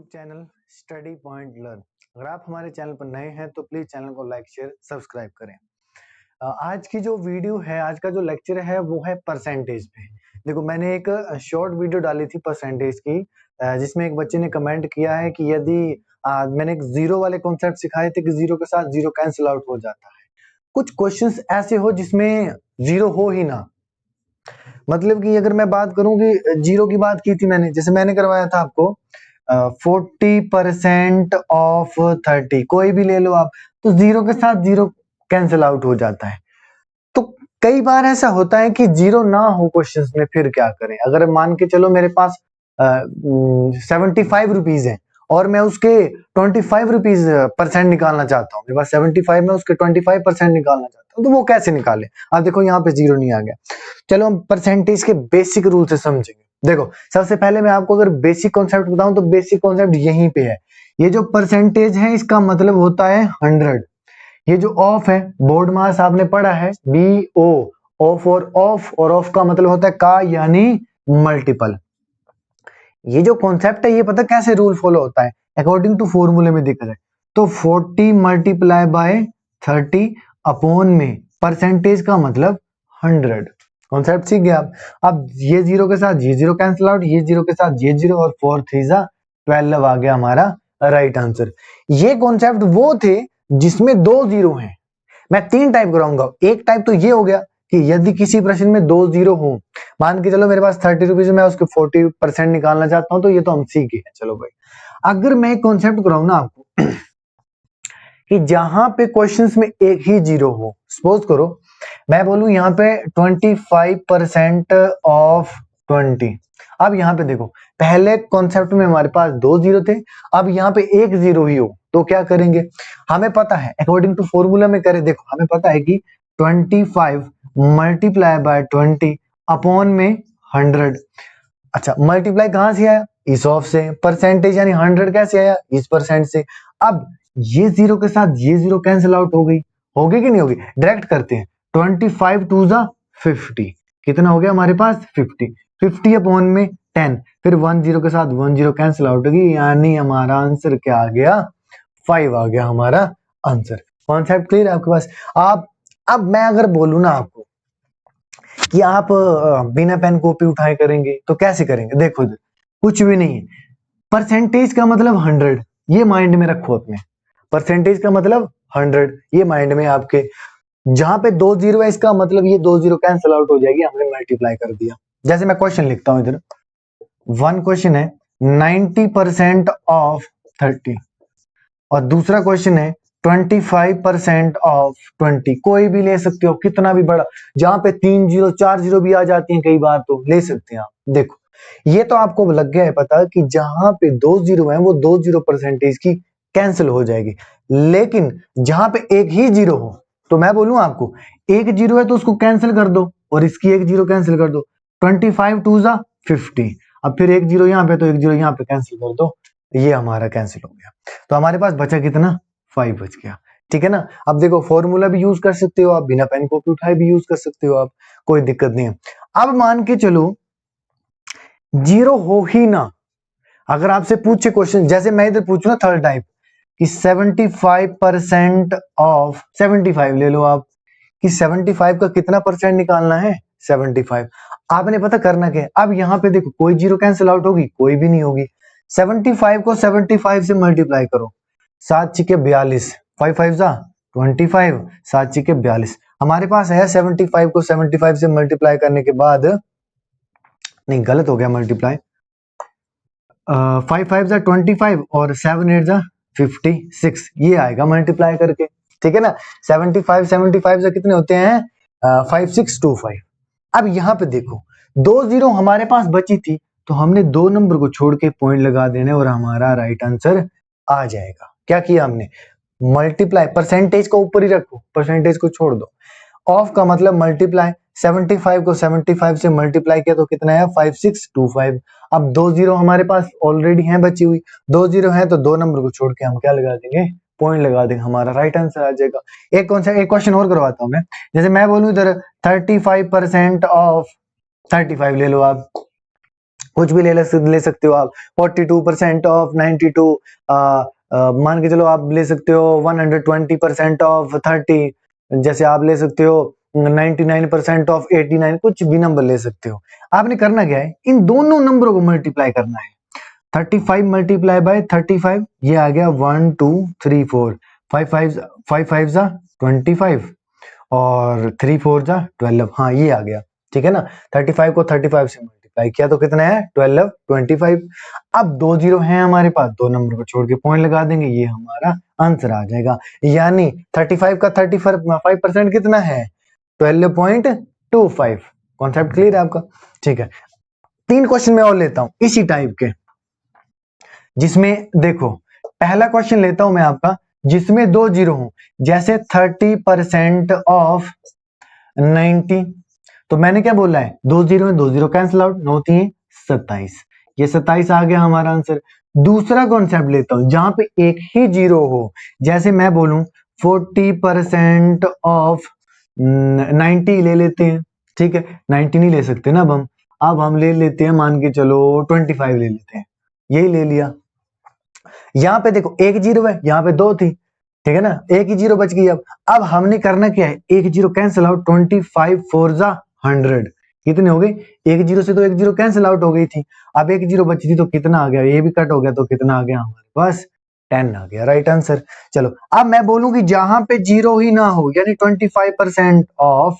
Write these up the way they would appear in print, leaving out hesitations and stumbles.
Channel study point learn. अगर आप हमारे चैनल पर नए हैं तो प्लीज चैनल को लाइक शेयर सब्सक्राइब करें। आज की जो वीडियो है, आज का जो लेक्चर है वो है परसेंटेज पे। देखो, मैंने एक शॉर्ट वीडियो डाली थी परसेंटेज की, जिसमें एक बच्चे ने कमेंट किया है कि यदि मैंने एक जीरो वाले कॉन्सेप्ट सिखाए थे कि जीरो के साथ जीरो कैंसिल आउट हो जाता है। कुछ क्वेश्चंस ऐसे हो जिसमें जीरो हो ही ना, मतलब कि अगर मैं बात करूं कि जीरो की बात की थी मैंने, जैसे मैंने करवाया था आपको 40% ऑफ 30, कोई भी ले लो आप, तो जीरो के साथ जीरो कैंसिल आउट हो जाता है। तो कई बार ऐसा होता है कि जीरो ना हो क्वेश्चंस में, फिर क्या करें? अगर मान के चलो मेरे पास 75 रुपीज है और मैं उसके 25 रुपीज परसेंट निकालना चाहता हूँ, मेरे पास 75 में उसके 25% निकालना चाहता हूँ, तो वो कैसे निकाले? आप देखो यहाँ पे जीरो नहीं आ गया। चलो हम परसेंटेज के बेसिक रूल से समझेंगे। देखो, सबसे पहले मैं आपको अगर बेसिक कॉन्सेप्ट बताऊं तो बेसिक कॉन्सेप्ट यहीं पे है। ये जो परसेंटेज है इसका मतलब होता है 100। ये जो ऑफ है, बोर्ड मास आपने पढ़ा है, BO, ऑफ और ऑफ का मतलब होता है का यानी मल्टीपल। ये जो कॉन्सेप्ट है ये पता कैसे रूल फॉलो होता है? अकॉर्डिंग टू फॉर्मूले में देखा जाए तो 40 मल्टीप्लाई बाय 30 अपॉन में परसेंटेज का मतलब 100। कॉन्सेप्ट सीख गए आप। अब ये जीरो के साथ ये जीरो कैंसिल आउट, ये जीरो के साथ ये जीरो, और 4 3 12 आ गया हमारा राइट आंसर। ये कॉन्सेप्ट वो थे जिसमें दो जीरो हैं। मैं तीन टाइप कराऊंगा। एक टाइप तो ये हो गया कि यदि किसी प्रश्न में दो जीरो हो, मान के चलो मेरे पास 30 रुपीज में उसके 40% निकालना चाहता हूं, तो ये तो हम सीख गए। चलो भाई, अगर मैं एक कॉन्सेप्ट कराऊं ना आपको कि जहां पे क्वेश्चंस में एक ही जीरो हो, सपोज करो मैं बोलूं यहाँ पे 25% ऑफ 20। अब यहाँ पे देखो, पहले कॉन्सेप्ट में हमारे पास दो जीरो थे, अब यहाँ पे एक जीरो ही हो तो क्या करेंगे? हमें पता है अकॉर्डिंग टू फॉर्मूला में करें, देखो हमें पता है कि 25 मल्टीप्लाई बाय 20 अपॉन में 100। अच्छा, मल्टीप्लाई कहां से आया? इस ऑफ से। परसेंटेज यानी 100 कैसे आया? इस परसेंट से। अब ये जीरो के साथ ये जीरो कैंसिल आउट हो गई, होगी कि नहीं होगी? डायरेक्ट करते हैं। 25 2 50, कितना हो गया हमारे पास? 50। 50 अपॉन में 10, फिर 1 जीरो के साथ 1 जीरो कैंसिल आउट होगी, यानी हमारा आंसर क्या आ गया? 5 आ गया हमारा आंसर। कॉन्सेप्ट क्लियर है आपके पास? आप अब मैं अगर बोलूं ना आपको कि आप बिना पेन कॉपी उठाए करेंगे तो कैसे करेंगे? देखो इधर कुछ भी नहीं है। परसेंटेज का मतलब 100, ये माइंड में रखो अपने। परसेंटेज का मतलब 100, ये माइंड में आपके। जहां पे दो जीरो है इसका मतलब ये दो जीरो कैंसिल आउट हो जाएगी, हमने मल्टीप्लाई कर दिया। जैसे मैं क्वेश्चन लिखता हूं इधर, वन क्वेश्चन है 90% ऑफ 30 और दूसरा क्वेश्चन है 25% ऑफ 20। कोई भी ले सकते हो, कितना भी बड़ा, जहां पे 3 जीरो 4 जीरो भी आ जाती हैं कई बार, तो ले सकते हैं आप। देखो, ये तो आपको लग गया है पता कि जहां पे दो जीरो है वो दो जीरो परसेंटेज की कैंसिल हो जाएगी, लेकिन जहां पे एक ही जीरो हो तो मैं बोलूं आपको, एक जीरो है तो उसको कैंसिल कर दो और इसकी एक जीरो कैंसिल कर दो। 25 2 50, अब फिर एक जीरो यहाँ पे तो एक जीरो यहाँ पे कैंसिल कर दो, ये हमारा कैंसिल हो गया। तो हमारे पास बचा कितना? 5 बच गया। ठीक है ना? अब देखो, फॉर्मूला भी यूज कर सकते हो आप, बिना पेन कॉपी उठाए भी यूज कर सकते हो आप, कोई दिक्कत नहीं है। अब मान के चलो जीरो हो ही ना, अगर आपसे पूछे क्वेश्चन, जैसे मैं इधर पूछू ना थर्ड टाइप कि 75% ऑफ 75 ले लो आप, कि 75 का कितना परसेंट निकालना है? 75। आपने पता करना क्या है? अब यहाँ पे देखो कोई जीरो कैंसिल आउट होगी? कोई भी नहीं होगी। 75 को 75 से मल्टीप्लाई करो, 7 छिके 42, 5 5 25, 7 छिके 42। हमारे पास है 75 को 75 से मल्टीप्लाई करने के बाद, नहीं गलत हो गया मल्टीप्लाई, 5 5 25 और 7 8 56, ये आएगा मल्टीप्लाई करके। ठीक है ना? 75 से कितने होते हैं? 5625। अब यहाँ पे देखो, दो जीरो हमारे पास बची थी तो हमने दो नंबर को छोड़ के पॉइंट लगा देने और हमारा राइट आंसर आ जाएगा। क्या किया हमने? मल्टीप्लाई, परसेंटेज को ऊपर ही रखो, परसेंटेज को छोड़ दो। ऑफ का मतलब मल्टीप्लाई, 75 को 75 से मल्टीप्लाई किया तो कितना है? 5625। अब दो जीरो हमारे पास ऑलरेडी है बची हुई, दो जीरो है तो दो नंबर को छोड़ के हम क्या लगा देंगे? पॉइंट लगा देंगे, हमारा राइट आंसर आ जाएगा। एक कौन सा एक क्वेश्चन और करवाता हूं मैं। जैसे मैं बोलूं इधर 35% ऑफ 35 ले लो आप, कुछ भी ले सकते हो आप। 42% ऑफ 92, मान के चलो आप ले सकते हो 120% ऑफ 30, जैसे आप ले सकते हो 99% ऑफ 89, कुछ भी नंबर ले सकते हो। आपने करना क्या है, इन दोनों नंबरों को मल्टीप्लाई करना है। 35 मल्टीप्लाई बाय 35, ये आ गया 1 2 3 4, 5 5 जा 25 और 3 4 जा 12, हाँ ये आ गया, ठीक है ना। 35 को 35 से मल्टीप्लाई किया तो कितना है 12 25। अब 2 जीरो है हमारे पास, दो नंबर को छोड़ के पॉइंट लगा देंगे, ये हमारा आंसर आ जाएगा। यानी 35 का 35% कितना है 12.25। कॉन्सेप्ट क्लियर है आपका, ठीक है। 3 क्वेश्चन मैं और लेता हूं इसी टाइप के, जिसमें देखो पहला क्वेश्चन लेता हूं मैं आपका, जिसमें 2 जीरो हो, जैसे 30% ऑफ 90। तो मैंने क्या बोला है, 2 जीरो में 2 जीरो कैंसिल आउट, 9 3 27, ये 27 आ गया हमारा आंसर। दूसरा कॉन्सेप्ट लेता हूं जहां पे एक ही जीरो हो, जैसे मैं बोलूं 40% ऑफ 90 ले लेते हैं, ठीक है। 90 नहीं ले सकते ना अब हम ले लेते हैं, मान के चलो 25 ले लेते हैं, यही ले लिया। यहां पे देखो एक जीरो है, यहां पे 2 थी, ठीक है ना, एक ही जीरो बच गई। अब हमने करना क्या है, एक जीरो कैंसिल आउट, 25 4 जा 100, कितने हो गए, एक जीरो से तो एक जीरो कैंसिल आउट हो गई थी, अब एक जीरो बची थी तो कितना आ गया, ये भी कट हो गया तो कितना आ गया हमारे पास 10 आ गया, राइट आंसर। चलो अब मैं बोलूं कि जहां पे जीरो ही ना हो, यानी 25% ऑफ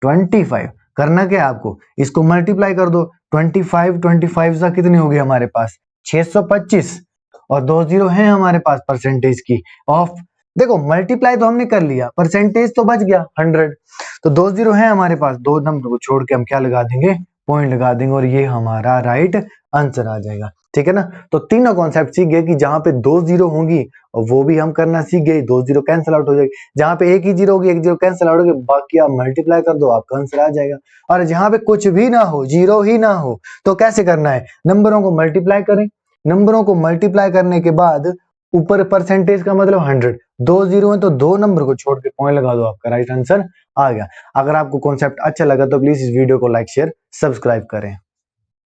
25, करना क्या है आपको, इसको मल्टीप्लाई कर दो, 25 जा कितने हो गए हमारे पास 625, और 2 जीरो है हमारे पास परसेंटेज की ऑफ, देखो मल्टीप्लाई तो हमने कर लिया, परसेंटेज तो बच गया 100, तो 2 जीरो है हमारे पास, दो नंबर को छोड़ के हम क्या लगा देंगे, पॉइंट लगा देंगे, और ये हमारा राइट आंसर आ जाएगा, ठीक है ना। तो तीनों कॉन्सेप्ट सीख गए कि जहां पे 2 जीरो होंगी वो भी हम करना सीख गए, 2 जीरो कैंसिल आउट हो जाएगी, जहां पे एक ही जीरो होगी एक जीरो कैंसिल आउट होगी, बाकी आप मल्टीप्लाई कर दो आपका आंसर आ जाएगा। और जहां पे कुछ भी ना हो, जीरो ही ना हो, तो कैसे करना है, नंबरों को मल्टीप्लाई करें, नंबरों को मल्टीप्लाई करने के बाद ऊपर परसेंटेज का मतलब 100, 2 जीरो है तो दो नंबर को छोड़ के पॉइंट लगा दो, आपका राइट आंसर आ गया। अगर आपको कॉन्सेप्ट अच्छा लगा तो प्लीज इस वीडियो को लाइक शेयर सब्सक्राइब करें।